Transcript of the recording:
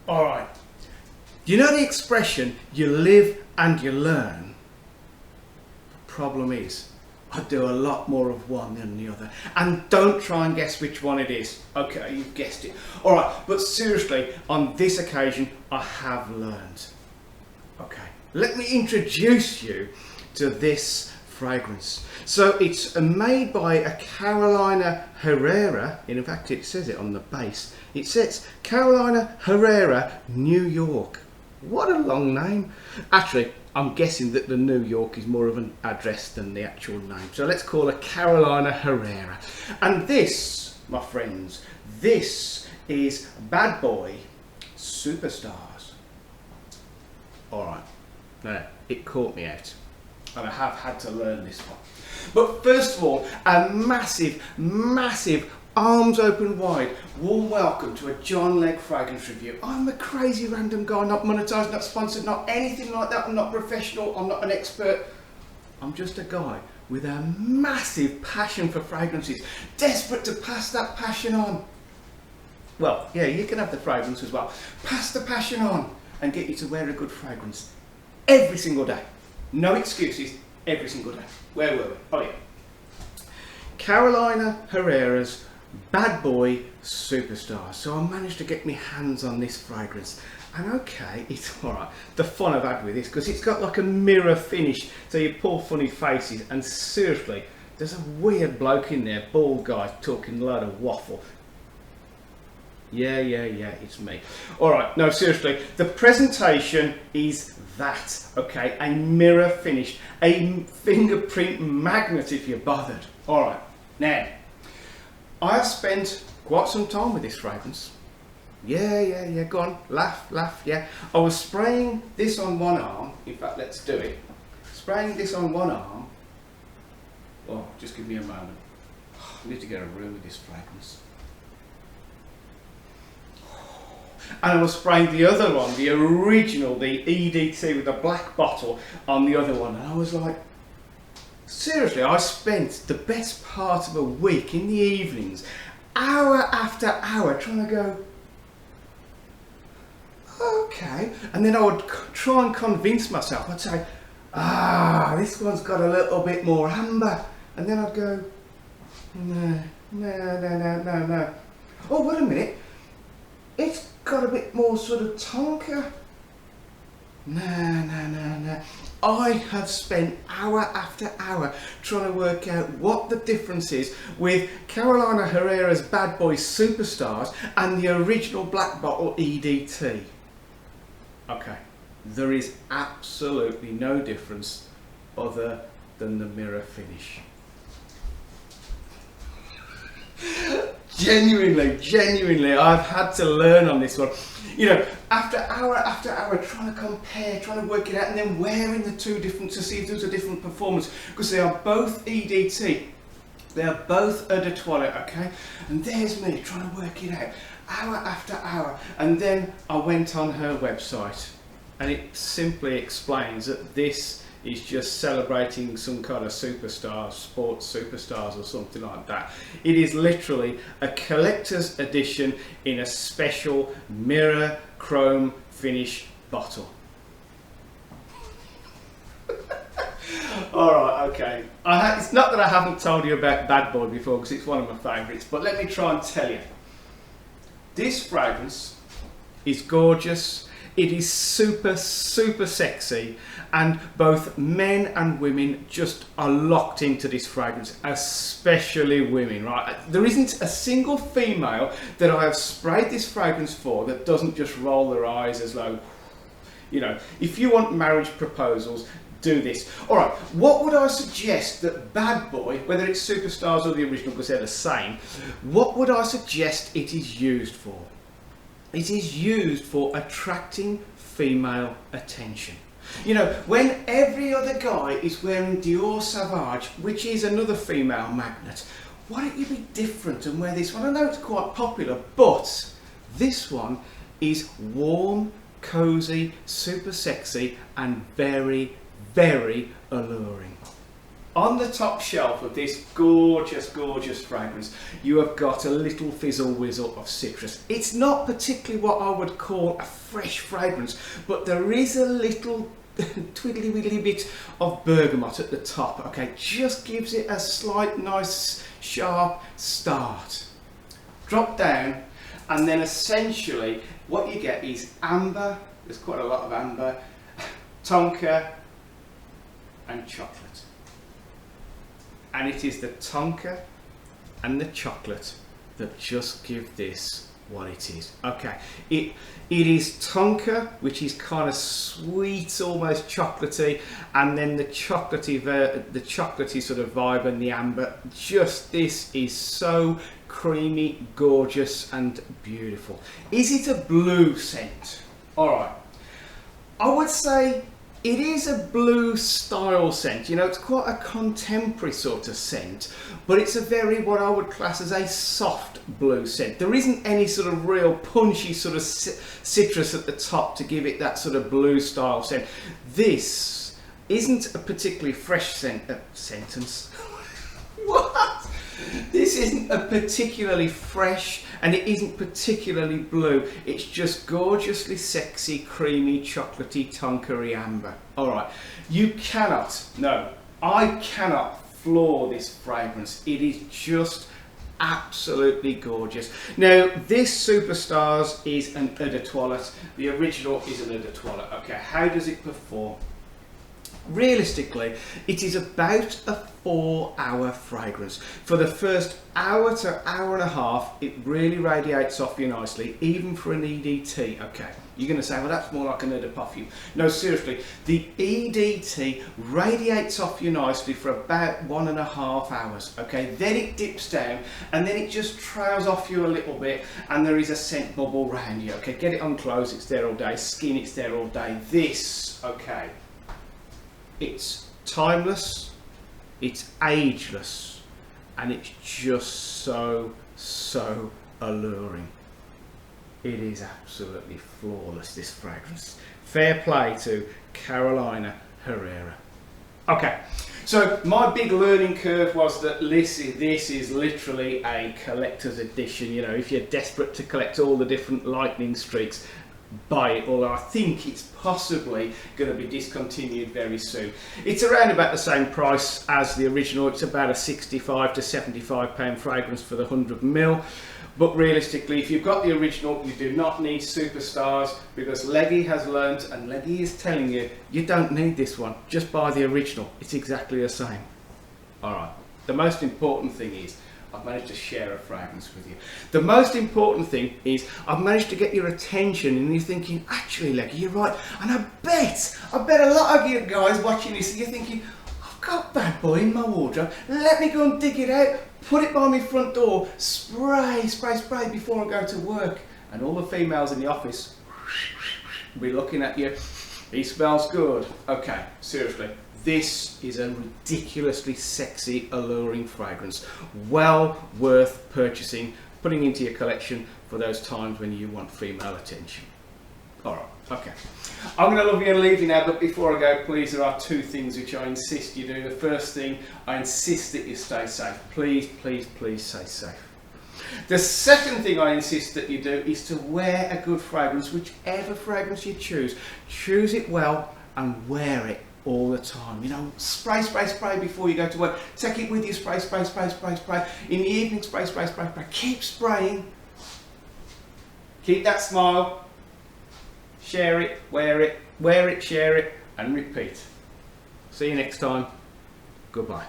Alright, you know the expression, you live and you learn? The problem is, I do a lot more of one than the other. And don't try and guess which one it is. Okay, you've guessed it. Alright, but seriously, on this occasion, I have learned. Okay, let me introduce you to this fragrance. So it's made by a Carolina Herrera. In fact, it says it on the base. It says Carolina Herrera, New York. What a long name. Actually, I'm guessing that the New York is more of an address than the actual name. So let's call it Carolina Herrera. And this, my friends, this is Bad Boy Superstars. Alright, now it caught me out. And I have had to learn this one. But first of all, a massive, massive, arms open wide, warm welcome to a John Legg fragrance review. I'm a crazy random guy, not monetised, not sponsored, not anything like that. I'm not professional, I'm not an expert. I'm just a guy with a massive passion for fragrances, desperate to pass that passion on. Well, yeah, you can have the fragrance as well. Pass the passion on and get you to wear a good fragrance every single day. No excuses, every single day. Where were we? Oh yeah. Carolina Herrera's Bad Boy Superstar. So I managed to get my hands on this fragrance. And okay, it's alright. The fun I've had with this, because it's got like a mirror finish, so you pull funny faces, and seriously, there's a weird bloke in there, bald guy, talking a load of waffle. Yeah, it's me. Alright, no, seriously, the presentation is that, okay? A mirror finish, a fingerprint magnet if you're bothered. Alright, now, I've spent quite some time with this fragrance. Yeah, go on, laugh, yeah. I was spraying this on one arm, in fact, let's do it. Spraying this on one arm. Oh, just give me a moment. I need to get a room with this fragrance. And I was spraying the other one, the original, the EDT with the black bottle on the other one, and I was like, seriously, I spent the best part of a week in the evenings, hour after hour, trying to go, okay, and then I would try and convince myself. I'd say, this one's got a little bit more amber, and then I'd go, no. Oh, wait a minute, it's got a bit more sort of tonka. No. I have spent hour after hour trying to work out what the difference is with Carolina Herrera's Bad Boy Superstars and the original Black Bottle EDT. Okay, there is absolutely no difference other than the mirror finish. Genuinely, I've had to learn on this one. You know, after hour trying to compare, trying to work it out, and then wearing the two different to see if there's a different performance, because they are both EDT. They are both eau de toilette, okay? And there's me trying to work it out, hour after hour. And then I went on her website, and it simply explains that this is just celebrating some kind of superstars, sports superstars or something like that. It is literally a collector's edition in a special mirror chrome finish bottle. Alright, okay. It's not that I haven't told you about Bad Boy before, because it's one of my favourites, but let me try and tell you. This fragrance is gorgeous. It is super sexy, and both men and women just are locked into this fragrance, especially women, right? There isn't a single female that I have sprayed this fragrance for that doesn't just roll their eyes as though, you know, if you want marriage proposals, do this. Alright, what would I suggest that Bad Boy, whether it's Superstars or the original because they're the same, what would I suggest it is used for? It is used for attracting female attention. You know, when every other guy is wearing Dior Sauvage, which is another female magnet, why don't you be different and wear this one? I know it's quite popular, but this one is warm, cozy, super sexy, and very alluring. on the top shelf of this gorgeous, gorgeous fragrance, you have got a little fizzle whizzle of citrus. It's not particularly what I would call a fresh fragrance, but there is a little twiddly widdly bit of bergamot at the top. Okay, just gives it a slight, nice, sharp start. Drop down, and then essentially what you get is amber. There's quite a lot of amber, tonka, and chocolate. And it is the tonka and the chocolate that just give this what it is. Okay, it is tonka, which is kind of sweet, almost chocolatey, and then the chocolatey sort of vibe, and the amber. Just, this is so creamy, gorgeous, and beautiful. Is it a blue scent? All right, I would say it is a blue style scent. You know, it's quite a contemporary sort of scent, but it's a very, what I would class as a soft blue scent. There isn't any sort of real punchy sort of citrus at the top to give it that sort of blue style scent. This isn't a particularly fresh sentence. What? This isn't a particularly fresh, and it isn't particularly blue. It's just gorgeously sexy, creamy, chocolatey, tonkery amber. All right, you cannot, no, I cannot floor this fragrance. It is just absolutely gorgeous. Now, this Superstars is an eau de toilette. The original is an eau de toilette. Okay, how does it perform? Realistically, it is about a 4-hour fragrance. For the first hour to hour and a half, it really radiates off you nicely, even for an EDT. Okay, you're going to say, well, that's more like an eau de perfume. No, seriously, the EDT radiates off you nicely for about 1.5 hours. Okay, then it dips down, and then it just trails off you a little bit, and there is a scent bubble around you. Okay, get it on clothes, it's there all day. Skin, it's there all day. This, okay, it's timeless, it's ageless, and it's just so alluring. It is absolutely flawless, this fragrance. Fair play to Carolina Herrera. Okay, so my big learning curve was that this is literally a collector's edition. You know, if you're desperate to collect all the different lightning streaks, buy it, although I think it's possibly going to be discontinued very soon. It's around about the same price as the original. It's about a £65 to £75 fragrance for the 100ml. But realistically, if you've got the original, you do not need Superstars, because Leggy has learnt, and Leggy is telling you, you don't need this one. Just buy the original. It's exactly the same. Alright, the most important thing is I've managed to share a fragrance with you. The most important thing is I've managed to get your attention, and you're thinking, actually Leggy, you're right. And I bet a lot of you guys watching this, you're thinking, I've got Bad Boy in my wardrobe, let me go and dig it out, put it by my front door, spray before I go to work. And all the females in the office will be looking at you. He smells good. Okay, seriously. This is a ridiculously sexy, alluring fragrance. Well worth purchasing, putting into your collection for those times when you want female attention. Alright, okay. I'm going to love you and leave you now, but before I go, please, there are 2 things which I insist you do. The first thing, I insist that you stay safe. Please, please, please stay safe. The second thing I insist that you do is to wear a good fragrance, whichever fragrance you choose. Choose it well and wear it all the time. You know, spray before you go to work. Take it with you, spray. In the evening, spray. Keep spraying. Keep that smile. Share it, wear it, share it, and repeat. See you next time. Goodbye.